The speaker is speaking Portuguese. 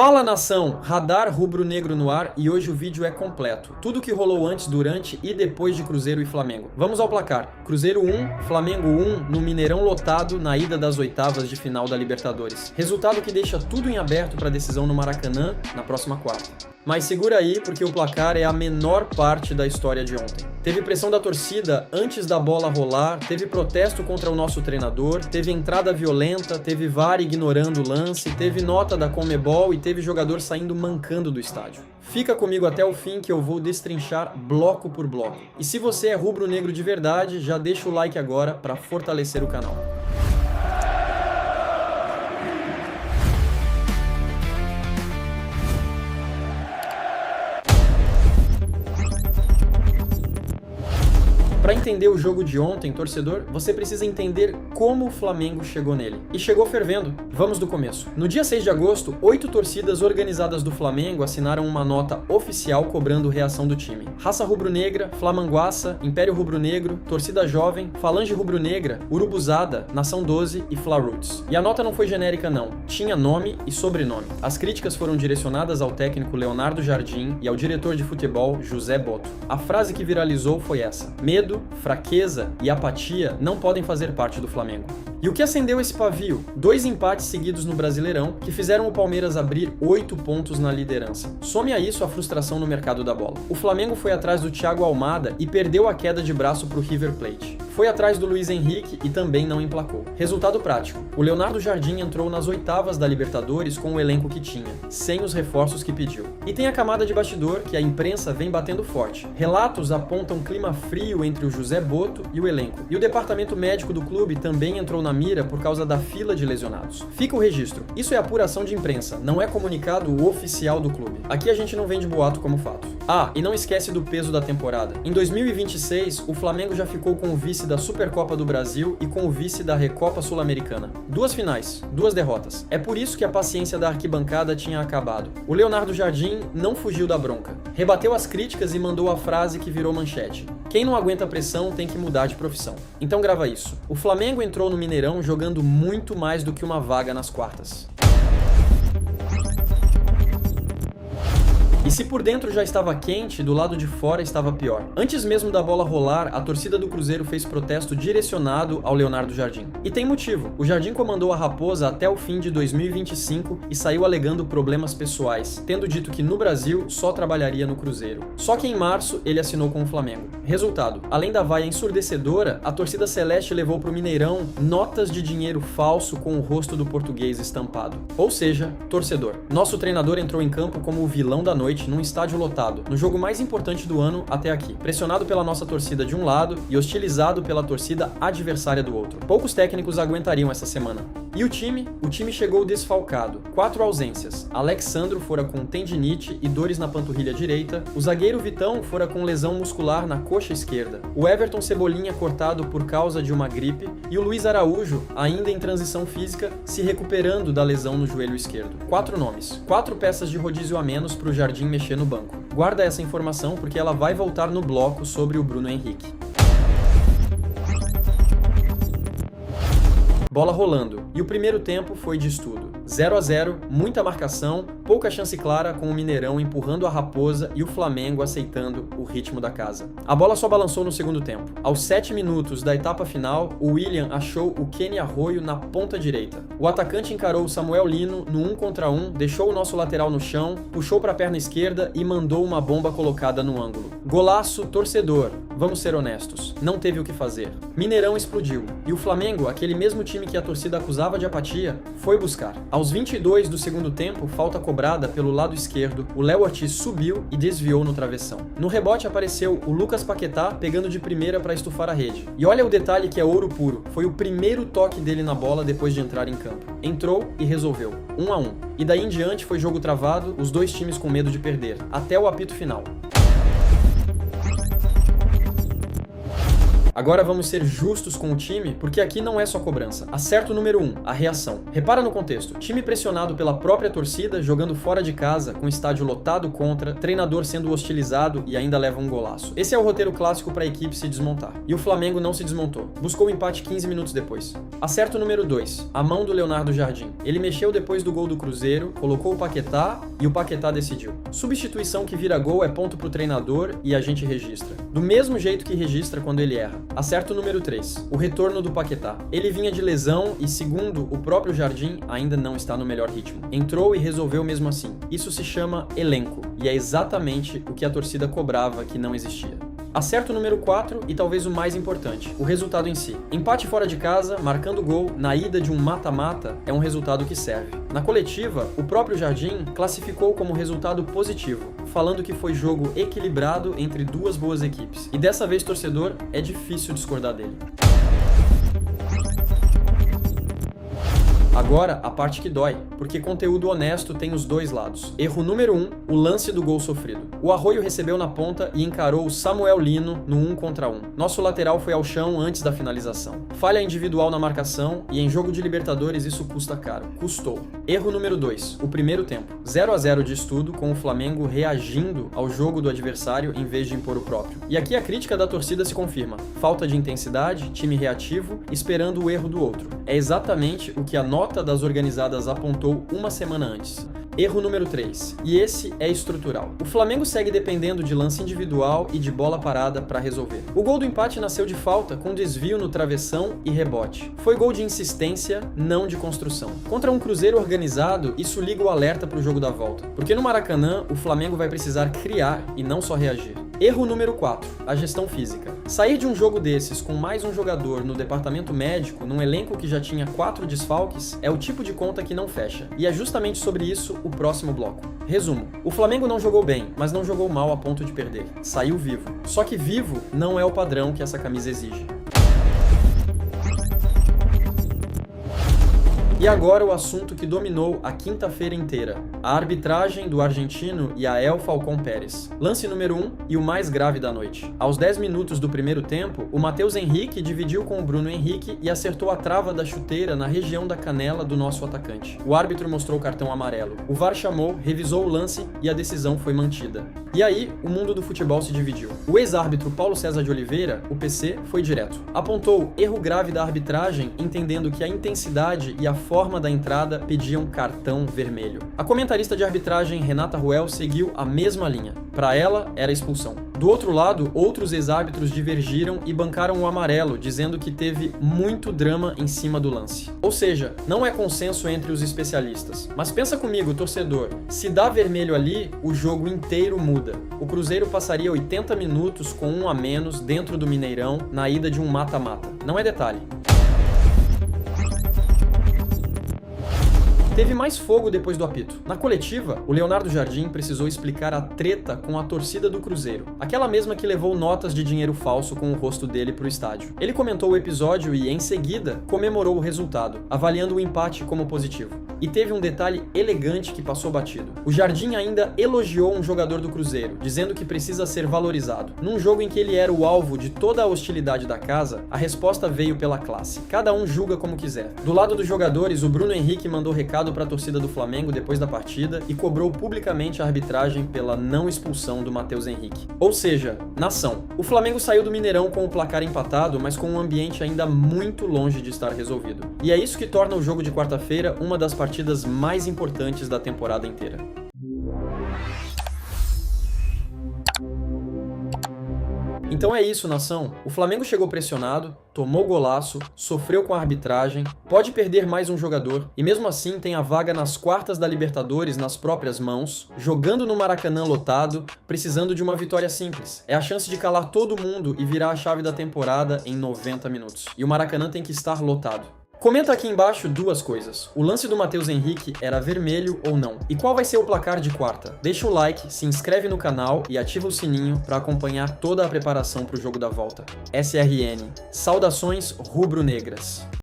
Fala nação, Radar Rubro-Negro no ar e hoje o vídeo é completo. Tudo que rolou antes, durante e depois de Cruzeiro e Flamengo. Vamos ao placar. Cruzeiro 1, Flamengo 1 no Mineirão lotado na ida das oitavas de final da Libertadores. Resultado que deixa tudo em aberto para decisão no Maracanã na próxima quarta. Mas segura aí porque o placar é a menor parte da história de ontem. Teve pressão da torcida antes da bola rolar, teve protesto contra o nosso treinador, teve entrada violenta, teve VAR ignorando o lance, teve nota da Conmebol e teve jogador saindo mancando do estádio. Fica comigo até o fim que eu vou destrinchar bloco por bloco. E se você é rubro-negro de verdade, já deixa o like agora para fortalecer o canal. Para entender o jogo de ontem, torcedor, você precisa entender como o Flamengo chegou nele. E chegou fervendo. Vamos do começo. No dia 6 de agosto, 8 torcidas organizadas do Flamengo assinaram uma nota oficial cobrando reação do time. Raça Rubro-Negra, Flamanguaça, Império Rubro-Negro, Torcida Jovem, Falange Rubro-Negra, Urubuzada, Nação 12 e Fla Roots. E a nota não foi genérica não, tinha nome e sobrenome. As críticas foram direcionadas ao técnico Leonardo Jardim e ao diretor de futebol José Botto. A frase que viralizou foi essa: medo, fraqueza e apatia não podem fazer parte do Flamengo. E o que acendeu esse pavio? 2 empates seguidos no Brasileirão que fizeram o Palmeiras abrir 8 pontos na liderança. Some a isso a frustração no mercado da bola. O Flamengo foi atrás do Thiago Almada e perdeu a queda de braço para o River Plate. Foi atrás do Luiz Henrique e também não emplacou. Resultado prático: o Leonardo Jardim entrou nas oitavas da Libertadores com o elenco que tinha, sem os reforços que pediu. E tem a camada de bastidor que a imprensa vem batendo forte. Relatos apontam clima frio entre o José Botto e o elenco. E o departamento médico do clube também entrou na mira por causa da fila de lesionados. Fica o registro. Isso é apuração de imprensa, não é comunicado oficial do clube. Aqui a gente não vende boato como fato. Ah, e não esquece do peso da temporada. Em 2026, o Flamengo já ficou com o vice da Supercopa do Brasil e com o vice da Recopa Sul-Americana. 2 finais, 2 derrotas. É por isso que a paciência da arquibancada tinha acabado. O Leonardo Jardim não fugiu da bronca. Rebateu as críticas e mandou a frase que virou manchete: quem não aguenta pressão tem que mudar de profissão. Então grava isso. O Flamengo entrou no Mineirão jogando muito mais do que uma vaga nas quartas. E se por dentro já estava quente, do lado de fora estava pior. Antes mesmo da bola rolar, a torcida do Cruzeiro fez protesto direcionado ao Leonardo Jardim. E tem motivo. O Jardim comandou a Raposa até o fim de 2025 e saiu alegando problemas pessoais, tendo dito que no Brasil só trabalharia no Cruzeiro. Só que em março ele assinou com o Flamengo. Resultado: além da vaia ensurdecedora, a torcida celeste levou para o Mineirão notas de dinheiro falso com o rosto do português estampado. Ou seja, torcedor. Nosso treinador entrou em campo como o vilão da noite num estádio lotado, no jogo mais importante do ano até aqui, pressionado pela nossa torcida de um lado e hostilizado pela torcida adversária do outro. Poucos técnicos aguentariam essa semana. E o time? O time chegou desfalcado. 4 ausências. Alexandro fora com tendinite e dores na panturrilha direita. O zagueiro Vitão fora com lesão muscular na coxa esquerda. O Everton Cebolinha cortado por causa de uma gripe. E o Luiz Araújo, ainda em transição física, se recuperando da lesão no joelho esquerdo. 4 nomes. 4 peças de rodízio a menos para o Jardim mexer no banco. Guarda essa informação porque ela vai voltar no bloco sobre o Bruno Henrique. Bola rolando, e o primeiro tempo foi de estudo. 0 a 0, muita marcação, pouca chance clara com o Mineirão empurrando a Raposa e o Flamengo aceitando o ritmo da casa. A bola só balançou no segundo tempo. Aos 7 minutos da etapa final, o William achou o Kenny Arroyo na ponta direita. O atacante encarou o Samuel Lino no 1 contra 1, deixou o nosso lateral no chão, puxou para a perna esquerda e mandou uma bomba colocada no ângulo. Golaço, torcedor. Vamos ser honestos, não teve o que fazer. Mineirão explodiu, e o Flamengo, aquele mesmo time que a torcida acusava de apatia, foi buscar. Aos 22 do segundo tempo, falta cobrada pelo lado esquerdo, o Léo Ortiz subiu e desviou no travessão. No rebote apareceu o Lucas Paquetá pegando de primeira para estufar a rede. E olha o detalhe que é ouro puro, foi o primeiro toque dele na bola depois de entrar em campo. Entrou e resolveu, 1 a 1. E daí em diante foi jogo travado, os dois times com medo de perder, até o apito final. Agora vamos ser justos com o time, porque aqui não é só cobrança. Acerto número 1, a reação. Repara no contexto. Time pressionado pela própria torcida, jogando fora de casa, com estádio lotado contra, treinador sendo hostilizado e ainda leva um golaço. Esse é o roteiro clássico para a equipe se desmontar. E o Flamengo não se desmontou. Buscou o empate 15 minutos depois. Acerto número 2, a mão do Leonardo Jardim. Ele mexeu depois do gol do Cruzeiro, colocou o Paquetá e o Paquetá decidiu. Substituição que vira gol é ponto pro treinador e a gente registra. Do mesmo jeito que registra quando ele erra. Acerto número 3, o retorno do Paquetá. Ele vinha de lesão e, segundo o próprio Jardim, ainda não está no melhor ritmo. Entrou e resolveu mesmo assim. Isso se chama elenco, e é exatamente o que a torcida cobrava que não existia. Acerto número 4 e talvez o mais importante, o resultado em si. Empate fora de casa, marcando gol, na ida de um mata-mata, é um resultado que serve. Na coletiva, o próprio Jardim classificou como resultado positivo, falando que foi jogo equilibrado entre duas boas equipes. E dessa vez, torcedor, é difícil discordar dele. Agora, a parte que dói, porque conteúdo honesto tem os dois lados. Erro número 1, o lance do gol sofrido. O Arroio recebeu na ponta e encarou o Samuel Lino no 1 contra 1. Nosso lateral foi ao chão antes da finalização. Falha individual na marcação e em jogo de Libertadores isso custa caro. Custou. Erro número 2, o primeiro tempo. 0-0 de estudo, com o Flamengo reagindo ao jogo do adversário em vez de impor o próprio. E aqui a crítica da torcida se confirma. Falta de intensidade, time reativo, esperando o erro do outro. É exatamente o que a nota das organizadas apontou uma semana antes. Erro número 3, e esse é estrutural. O Flamengo segue dependendo de lance individual e de bola parada para resolver. O gol do empate nasceu de falta, com desvio no travessão e rebote. Foi gol de insistência, não de construção. Contra um Cruzeiro organizado, isso liga o alerta para o jogo da volta. Porque no Maracanã, o Flamengo vai precisar criar e não só reagir. Erro número 4, a gestão física. Sair de um jogo desses com mais um jogador no departamento médico, num elenco que já tinha 4 desfalques, é o tipo de conta que não fecha. E é justamente sobre isso o próximo bloco. Resumo, o Flamengo não jogou bem, mas não jogou mal a ponto de perder. Saiu vivo. Só que vivo não é o padrão que essa camisa exige. E agora o assunto que dominou a quinta-feira inteira, a arbitragem do argentino Yael Falcón Pérez. Lance número 1 e o mais grave da noite. Aos 10 minutos do primeiro tempo, o Matheus Henrique dividiu com o Bruno Henrique e acertou a trava da chuteira na região da canela do nosso atacante. O árbitro mostrou o cartão amarelo. O VAR chamou, revisou o lance e a decisão foi mantida. E aí, o mundo do futebol se dividiu. O ex-árbitro Paulo César de Oliveira, o PC, foi direto. Apontou erro grave da arbitragem, entendendo que a intensidade e a forma da entrada pediam cartão vermelho. A comentarista de arbitragem Renata Ruel seguiu a mesma linha. Para ela, era expulsão. Do outro lado, outros ex-árbitros divergiram e bancaram o amarelo, dizendo que teve muito drama em cima do lance. Ou seja, não é consenso entre os especialistas. Mas pensa comigo, torcedor, se dá vermelho ali, o jogo inteiro muda. O Cruzeiro passaria 80 minutos com 1 a menos dentro do Mineirão na ida de um mata-mata. Não é detalhe. Teve mais fogo depois do apito. Na coletiva, o Leonardo Jardim precisou explicar a treta com a torcida do Cruzeiro, aquela mesma que levou notas de dinheiro falso com o rosto dele pro estádio. Ele comentou o episódio e, em seguida, comemorou o resultado, avaliando o empate como positivo. E teve um detalhe elegante que passou batido. O Jardim ainda elogiou um jogador do Cruzeiro, dizendo que precisa ser valorizado. Num jogo em que ele era o alvo de toda a hostilidade da casa, a resposta veio pela classe. Cada um julga como quiser. Do lado dos jogadores, o Bruno Henrique mandou recado para a torcida do Flamengo depois da partida e cobrou publicamente a arbitragem pela não expulsão do Matheus Henrique. Ou seja, nação. O Flamengo saiu do Mineirão com o placar empatado, mas com um ambiente ainda muito longe de estar resolvido. E é isso que torna o jogo de quarta-feira uma das partidas mais importantes da temporada inteira. Então é isso, nação. O Flamengo chegou pressionado, tomou golaço, sofreu com a arbitragem, pode perder mais um jogador e mesmo assim tem a vaga nas quartas da Libertadores nas próprias mãos, jogando no Maracanã lotado, precisando de uma vitória simples. É a chance de calar todo mundo e virar a chave da temporada em 90 minutos. E o Maracanã tem que estar lotado. Comenta aqui embaixo duas coisas. O lance do Matheus Henrique era vermelho ou não? E qual vai ser o placar de quarta? Deixa o like, se inscreve no canal e ativa o sininho para acompanhar toda a preparação para o jogo da volta. SRN. Saudações rubro-negras.